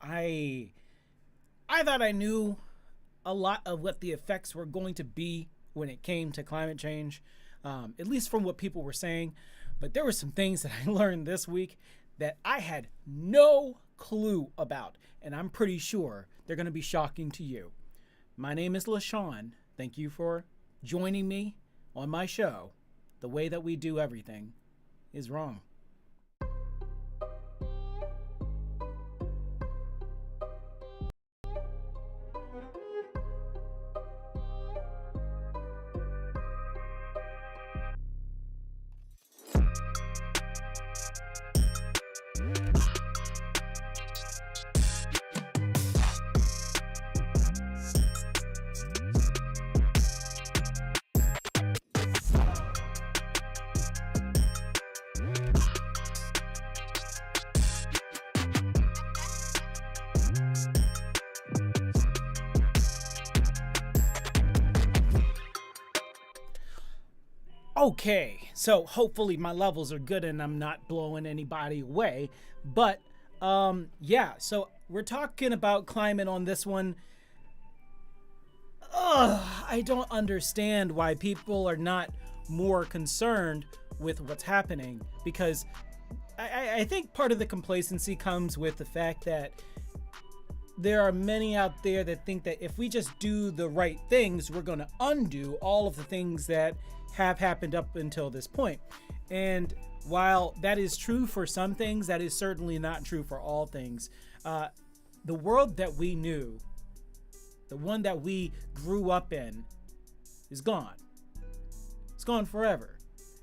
I I thought I knew a lot of what the effects were going to be when it came to climate change, at least from what people were saying. But there were some things that I learned this week that I had no clue about, and I'm pretty sure they're going to be shocking to you. My name is LaShawn. Thank you for joining me on my show. The way that we do everything is wrong. Okay, so hopefully my levels are good and I'm not blowing anybody away. But yeah, so we're talking about climate on this one. I don't understand why people are not more concerned with what's happening, because I think part of the complacency comes with the fact that there are many out there that think that if we just do the right things, we're going to undo all of the things that have happened up until this point. And while that is true for some things, that is certainly not true for all things. The world that we knew, the one that we grew up in, is gone. It's gone forever.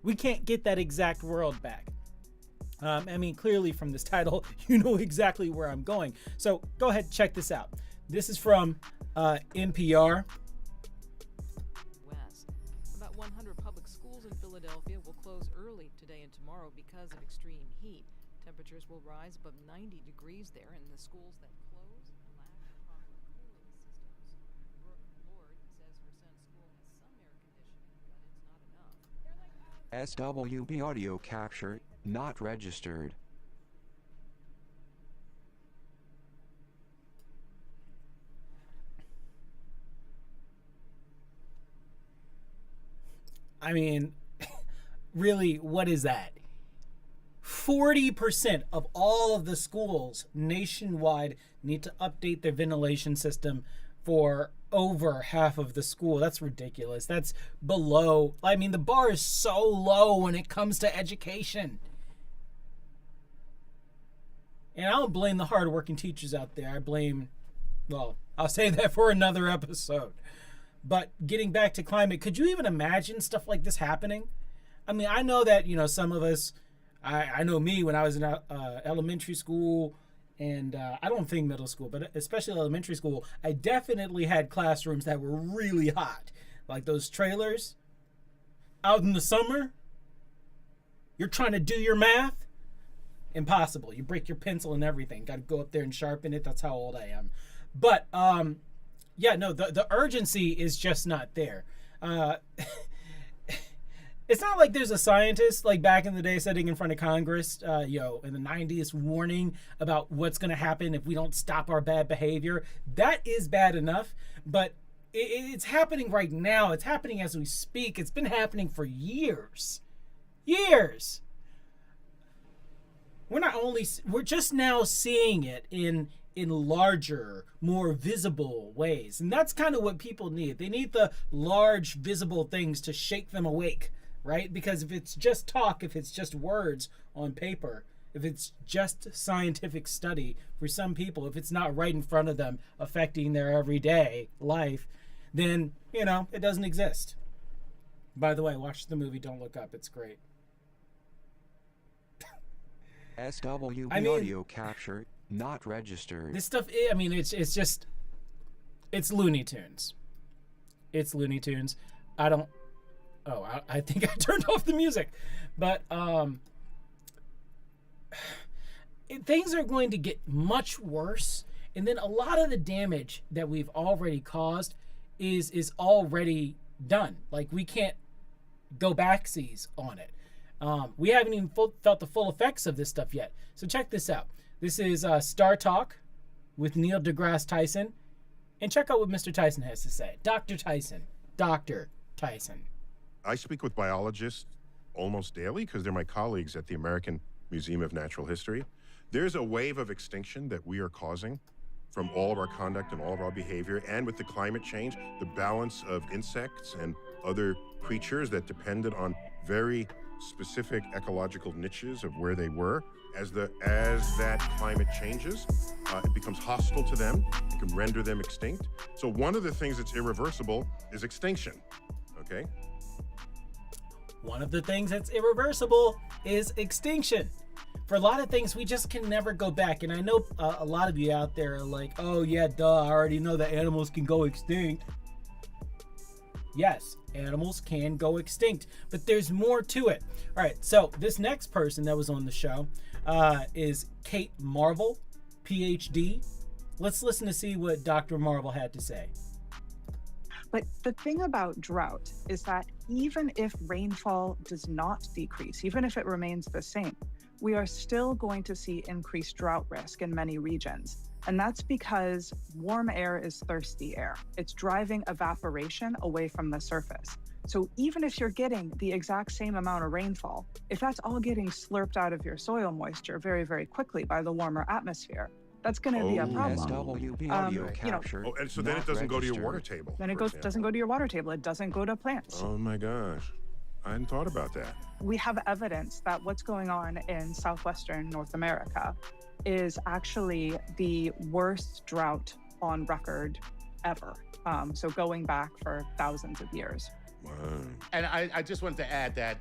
We can't get that exact world back. I mean, clearly from this title, you know exactly where I'm going. So go ahead, check this out. This is from NPR. West. About 100 public schools in Philadelphia will close early today and tomorrow because of extreme heat. Temperatures will rise above 90 degrees there, and the schools that close lack proper cooling systems. Brooke Lord says her son's school has some air conditioning, but it's not enough. SWB audio capture, not registered. I mean, really, what is that? 40% of all of the schools nationwide need to update their ventilation system for over half of the school. That's ridiculous. That's below. I mean, the bar is so low when it comes to education. And I don't blame the hardworking teachers out there. I blame, well, I'll say that for another episode. But getting back to climate, could you even imagine stuff like this happening? I mean, I know that, some of us, I know me when I was in elementary school, and I don't think middle school, but especially elementary school, I definitely had classrooms that were really hot. Like those trailers out in the summer. You're trying to do your math. Impossible. You break your pencil and everything. Got to go up there and sharpen it. That's how old I am. But yeah, no, the urgency is just not there. It's not like there's a scientist like back in the day sitting in front of Congress, in the 90s, warning about what's going to happen if we don't stop our bad behavior. That is bad enough, but it's happening right now. It's happening as we speak. It's been happening for years. Years. We're just now seeing it in larger, more visible ways. And that's kind of what people need. They need the large, visible things to shake them awake, right? Because if it's just talk, if it's just words on paper, if it's just scientific study for some people, if it's not right in front of them affecting their everyday life, then, it doesn't exist. By the way, watch the movie Don't Look Up. It's great. SWB audio capture, not registered. This stuff, it's Looney Tunes. It's Looney Tunes. I think I turned off the music. But things are going to get much worse. And then a lot of the damage that we've already caused is already done. Like, we can't go backsies on it. We haven't even felt the full effects of this stuff yet. So check this out. This is Startalk. with Neil deGrasse Tyson and check out what Mr. Tyson has to say. Dr. Tyson. Dr. Tyson. I speak with biologists almost daily because they're my colleagues at the American Museum of Natural History. There's a wave of extinction that we are causing from all of our conduct and all of our behavior, and with the climate change, the balance of insects and other creatures that depended on very specific ecological niches of where they were. As that climate changes, it becomes hostile to them. It can render them extinct. So one of the things that's irreversible is extinction. Okay. One of the things that's irreversible is extinction. For a lot of things, we just can never go back. And I know a lot of you out there are like, oh yeah, duh, I already know that animals can go extinct. Yes, animals can go extinct, but there's more to it. All right, so this next person that was on the show is Kate Marvel, PhD. Let's listen to see what Dr. Marvel had to say. But the thing about drought is that even if rainfall does not decrease, even if it remains the same, we are still going to see increased drought risk in many regions. And that's because warm air is thirsty air. It's driving evaporation away from the surface. So even if you're getting the exact same amount of rainfall, if that's all getting slurped out of your soil moisture very, very quickly by the warmer atmosphere, that's going to be a problem. SWB audio capture. And so then it doesn't go to your water table. Then it doesn't go to your water table. It doesn't go to plants. Oh my gosh. I hadn't thought about that. We have evidence that what's going on in southwestern North America is actually the worst drought on record ever. So going back for thousands of years. Wow. And I just wanted to add that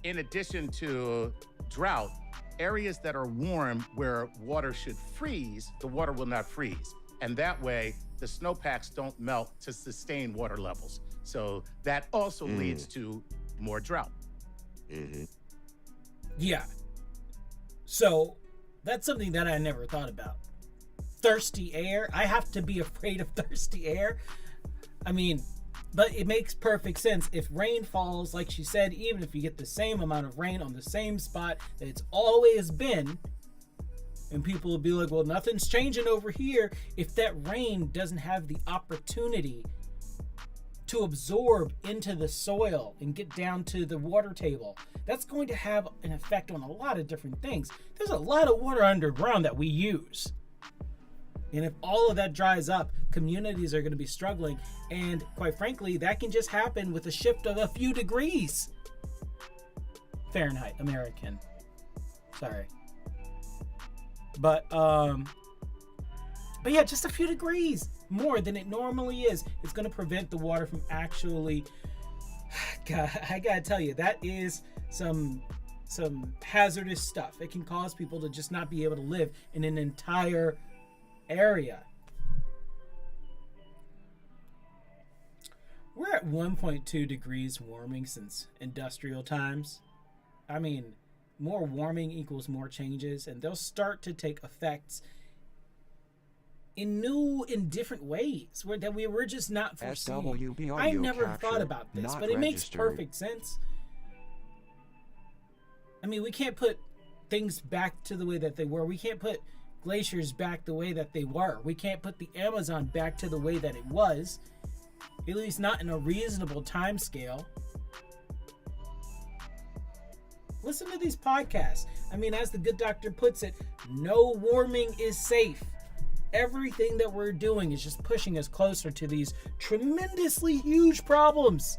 in addition to drought, areas that are warm where water should freeze, the water will not freeze. And that way, the snowpacks don't melt to sustain water levels. So that also leads to more drought. Mm-hmm. Yeah. So that's something that I never thought about. Thirsty air. I have to be afraid of thirsty air. I mean, but it makes perfect sense. If rain falls, like she said, even if you get the same amount of rain on the same spot that it's always been, and people will be like, well, nothing's changing over here. If that rain doesn't have the opportunity to absorb into the soil and get down to the water table, that's going to have an effect on a lot of different things. There's a lot of water underground that we use. And if all of that dries up, communities are going to be struggling. And quite frankly, that can just happen with a shift of a few degrees. Fahrenheit, American. Sorry. But yeah, just a few degrees more than it normally is. It's going to prevent the water from actually, God, I got to tell you, that is some hazardous stuff. It can cause people to just not be able to live in an entire area. We're at 1.2 degrees warming since industrial times. I mean, more warming equals more changes, and they'll start to take effects in different ways that we were just not foreseeing. SWB audio I never capture, thought about this, not but it makes registered. perfect sense. I mean, we can't put things back to the way that they were. We can't put glaciers back the way that they were. We can't put the Amazon back to the way that it was, at least not in a reasonable time scale. Listen to these podcasts. I mean, as the good doctor puts it, no warming is safe. Everything that we're doing is just pushing us closer to these tremendously huge problems.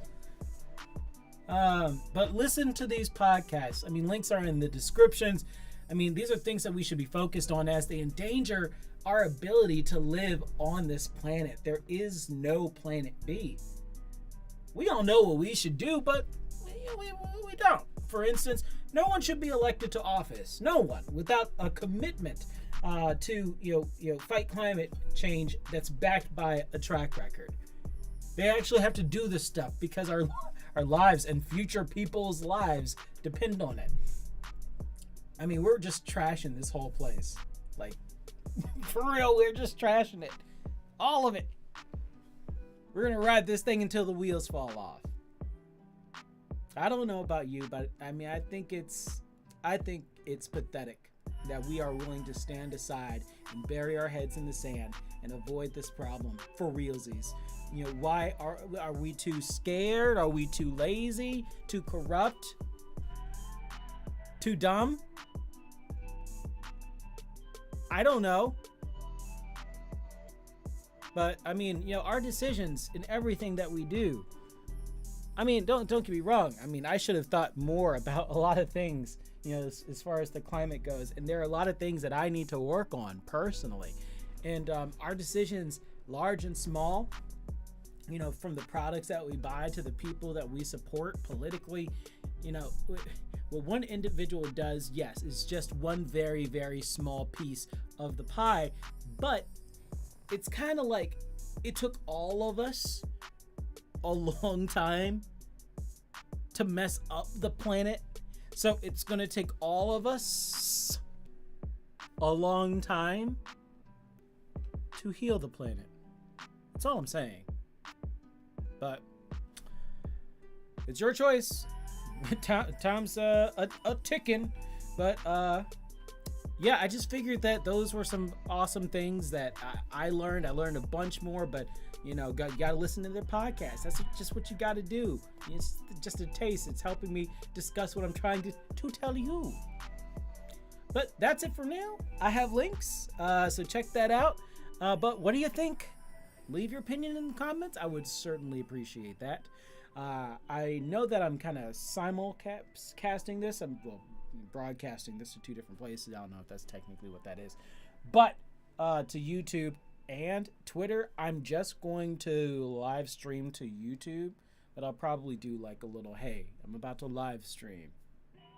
But listen to these podcasts. I mean, links are in the descriptions. I mean, these are things that we should be focused on as they endanger our ability to live on this planet. There is no planet B. We all know what we should do, but we don't. For instance, no one should be elected to office. No one without a commitment to fight climate change that's backed by a track record. They actually have to do this stuff because our lives and future people's lives depend on it. I mean, we're just trashing this whole place. Like, for real, we're just trashing it. All of it. We're going to ride this thing until the wheels fall off. I don't know about you, but I mean, I think it's pathetic. that we are willing to stand aside and bury our heads in the sand and avoid this problem for realsies. You know, why are we too scared? Are we too lazy? Too corrupt? Too dumb? I don't know. But I mean, you know, our decisions in everything that we do. I mean, don't get me wrong. I mean, I should have thought more about a lot of things, you know, as far as the climate goes. And there are a lot of things that I need to work on personally. And our decisions, large and small, you know, from the products that we buy to the people that we support politically, you know, what one individual does, yes, is just one very, very small piece of the pie. But it's kind of like it took all of us a long time to mess up the planet. So it's going to take all of us a long time to heal the planet. That's all I'm saying. But it's your choice. Time's a ticking. But yeah, I just figured that those were some awesome things that I learned. I learned a bunch more, but you know, got to listen to the podcast. That's just what you got to do. It's just a taste. It's helping me discuss what I'm trying to tell you. But that's it for now. I have links, so check that out. But what do you think? Leave your opinion in the comments. I would certainly appreciate that. I know that I'm kind of simulcasting this. I'm broadcasting this to two different places. I don't know if that's technically what that is. But to YouTube and Twitter, I'm just going to live stream to YouTube. But I'll probably do like a little, hey, I'm about to live stream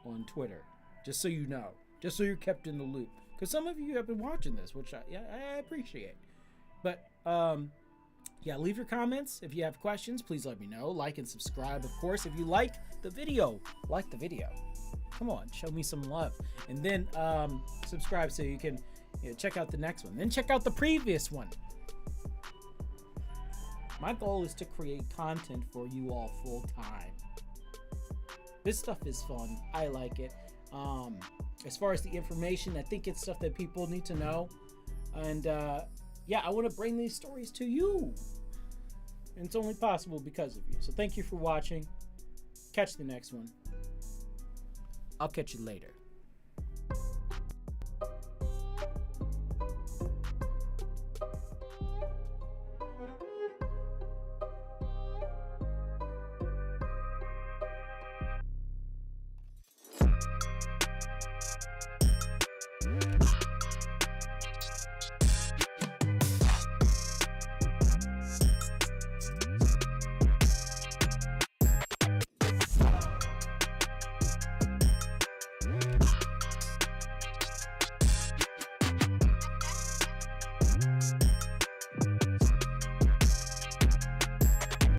on Twitter. Just so you know. Just so you're kept in the loop. Because some of you have been watching this, which I appreciate. But, yeah, leave your comments. If you have questions, please let me know. Like and subscribe, of course. If you like the video, like the video. Come on, show me some love. And then subscribe so you can check out the next one. Then check out the previous one. My goal is to create content for you all full time. This stuff is fun. I like it. As far as the information, I think it's stuff that people need to know. And yeah, I want to bring these stories to you. And it's only possible because of you. So thank you for watching. Catch the next one. I'll catch you later.